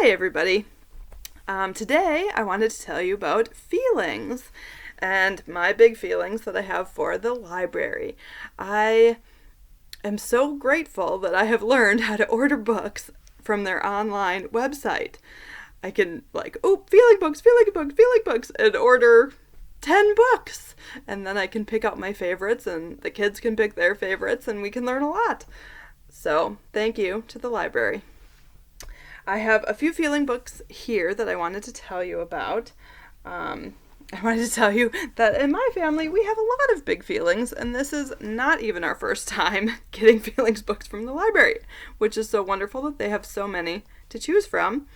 Hi, everybody. Today, I wanted to tell you about feelings and my big feelings that I have for the library. I am so grateful that I have learned how to order books from their online website. I can feeling books, and order 10 books. And then I can pick out my favorites and the kids can pick their favorites and we can learn a lot. So, thank you to the library. I have a few feeling books here that I wanted to tell you about. I wanted to tell you that in my family we have a lot of big feelings, and this is not even our first time getting feelings books from the library, which is so wonderful that they have so many to choose from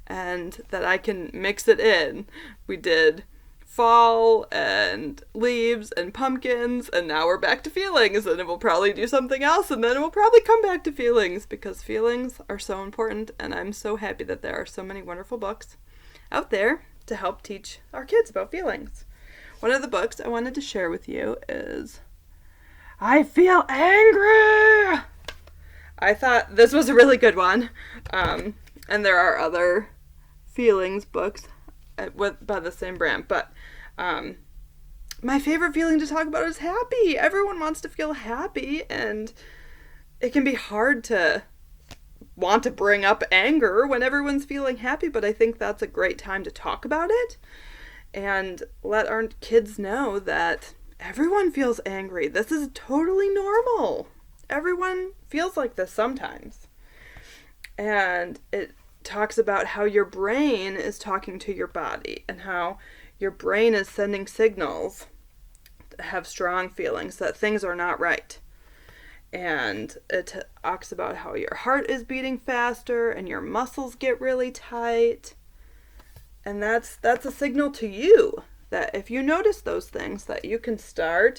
and that I can mix it in. We did fall and leaves and pumpkins, and now we're back to feelings, and we'll probably do something else, and then we'll probably come back to feelings, because feelings are so important, and I'm so happy that there are so many wonderful books out there to help teach our kids about feelings. One of the books I wanted to share with you is I Feel Angry! I thought this was a really good one, and there are other feelings books by the same brand, but my favorite feeling to talk about is happy. Everyone wants to feel happy, and it can be hard to want to bring up anger when everyone's feeling happy, but I think that's a great time to talk about it and let our kids know that everyone feels angry. This is totally normal. Everyone feels like this sometimes. And it talks about how your brain is talking to your body and how your brain is sending signals to have strong feelings that things are not right. And it talks about how your heart is beating faster and your muscles get really tight. And that's a signal to you that if you notice those things, that you can stop,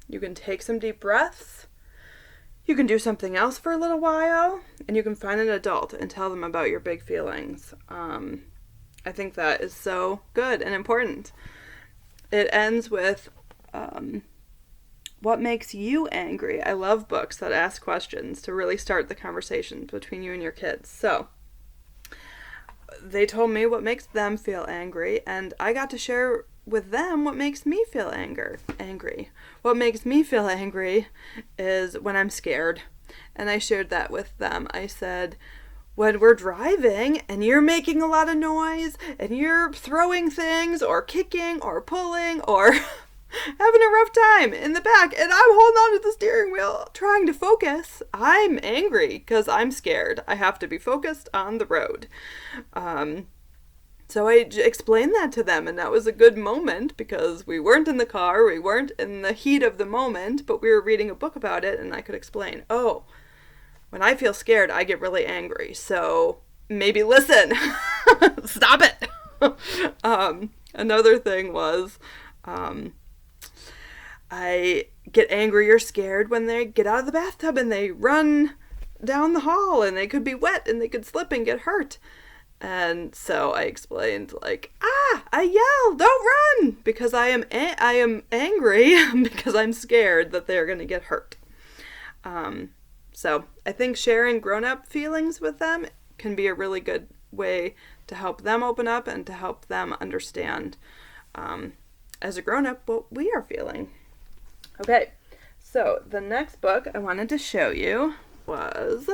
you can take some deep breaths, you can do something else for a little while, and you can find an adult and tell them about your big feelings. I think that is so good and important. It ends with, what makes you angry? I love books that ask questions to really start the conversation between you and your kids. So, they told me what makes them feel angry, and I got to share with them what makes me feel angry. What makes me feel angry is when I'm scared. And I shared that with them. I said, when we're driving and you're making a lot of noise and you're throwing things or kicking or pulling or having a rough time in the back and I'm holding on to the steering wheel trying to focus, I'm angry because I'm scared. I have to be focused on the road. So I explained that to them, and that was a good moment because we weren't in the car, we weren't in the heat of the moment, but we were reading a book about it, and I could explain, when I feel scared, I get really angry, so maybe listen. Stop it. Another thing was, I get angry or scared when they get out of the bathtub and they run down the hall, and they could be wet, and they could slip and get hurt. And so I explained, I yell, don't run, because I am angry because I'm scared that they're going to get hurt. So I think sharing grown-up feelings with them can be a really good way to help them open up and to help them understand, as a grown-up, what we are feeling. Okay, so the next book I wanted to show you was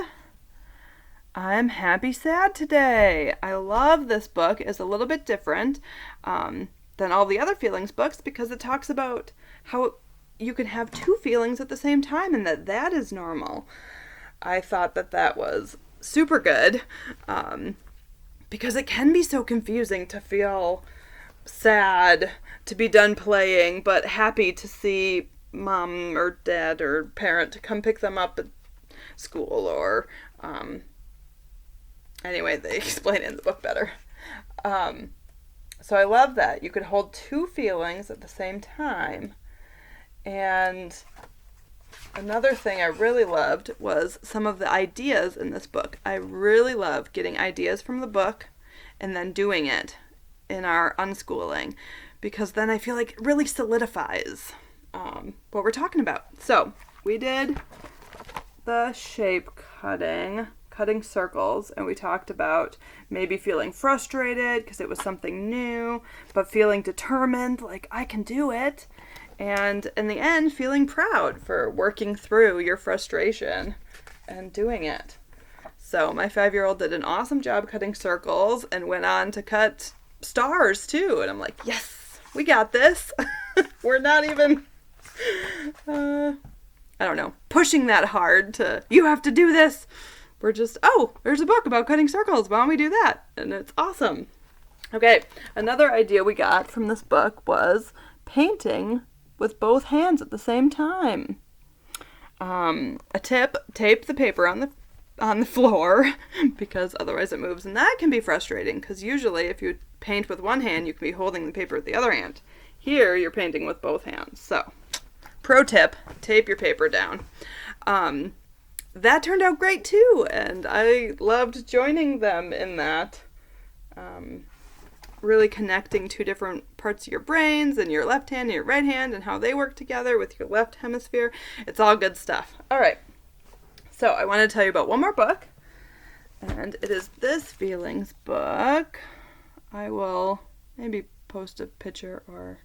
I'm Happy Sad Today. I love this book. It's a little bit different than all the other feelings books because it talks about how you can have two feelings at the same time and that is normal. I thought that was super good because it can be so confusing to feel sad to be done playing but happy to see mom or dad or parent to come pick them up at school or anyway, they explain it in the book better. So I love that. You could hold two feelings at the same time. And another thing I really loved was some of the ideas in this book. I really love getting ideas from the book and then doing it in our unschooling, because then I feel like it really solidifies what we're talking about. So we did the shape cutting cutting circles, and we talked about maybe feeling frustrated because it was something new, but feeling determined, like I can do it. And in the end, feeling proud for working through your frustration and doing it. So my 5-year-old did an awesome job cutting circles and went on to cut stars too. And I'm like, yes, we got this. We're not even, I don't know, pushing that hard to, you have to do this. We're just, oh, there's a book about cutting circles. Why don't we do that? And it's awesome. Okay, another idea we got from this book was painting with both hands at the same time. A tip, tape the paper on the floor because otherwise it moves, and that can be frustrating because usually if you paint with one hand you can be holding the paper with the other hand. Here you're painting with both hands. So pro tip, tape your paper down. That turned out great too, and I loved joining them in that. Really connecting two different parts of your brains and your left hand and your right hand and how they work together with your left hemisphere. It's all good stuff. All right. So I want to tell you about one more book, and it is this feelings book. I will maybe post a picture or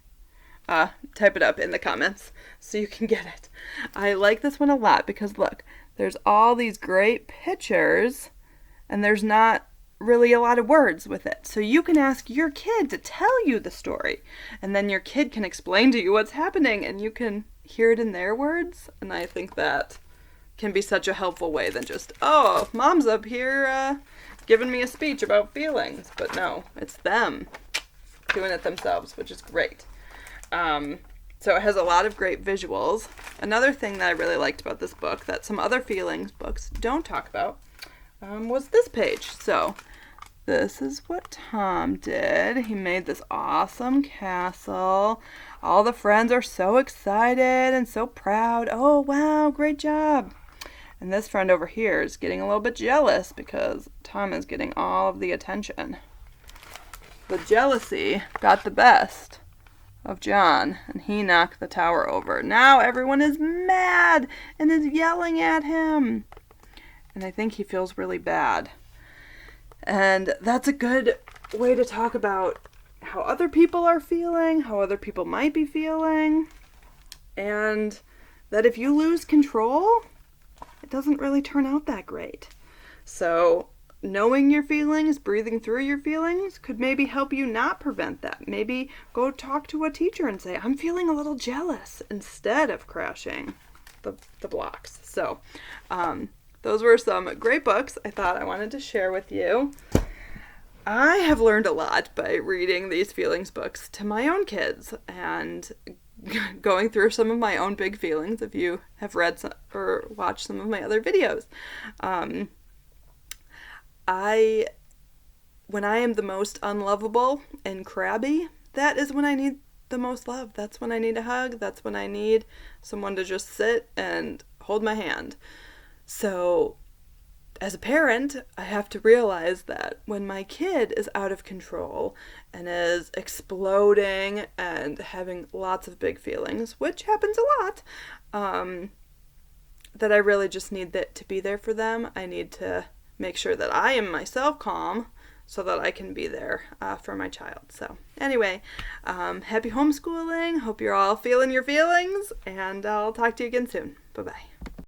type it up in the comments so you can get it. I like this one a lot because look, there's all these great pictures and there's not really a lot of words with it. So you can ask your kid to tell you the story, and then your kid can explain to you what's happening and you can hear it in their words. And I think that can be such a helpful way than just, oh, mom's up here giving me a speech about feelings. But no, it's them doing it themselves, which is great. So it has a lot of great visuals. Another thing that I really liked about this book that some other feelings books don't talk about was this page. So this is what Tom did. He made this awesome castle. All the friends are so excited and so proud. Oh, wow, great job. And this friend over here is getting a little bit jealous because Tom is getting all of the attention. The jealousy got the best of John, and he knocked the tower over. Now everyone is mad and is yelling at him. And I think he feels really bad. And that's a good way to talk about how other people are feeling, how other people might be feeling, and that if you lose control, it doesn't really turn out that great. So knowing your feelings, breathing through your feelings could maybe help you not prevent that. Maybe go talk to a teacher and say, I'm feeling a little jealous, instead of crashing the blocks. So those were some great books I thought I wanted to share with you. I have learned a lot by reading these feelings books to my own kids and going through some of my own big feelings if you have read some, or watched some of my other videos. When I am the most unlovable and crabby, that is when I need the most love. That's when I need a hug. That's when I need someone to just sit and hold my hand. So as a parent, I have to realize that when my kid is out of control and is exploding and having lots of big feelings, which happens a lot, that I really just need that to be there for them. I need to make sure that I am myself calm so that I can be there for my child. So anyway, happy homeschooling. Hope you're all feeling your feelings, and I'll talk to you again soon. Bye-bye.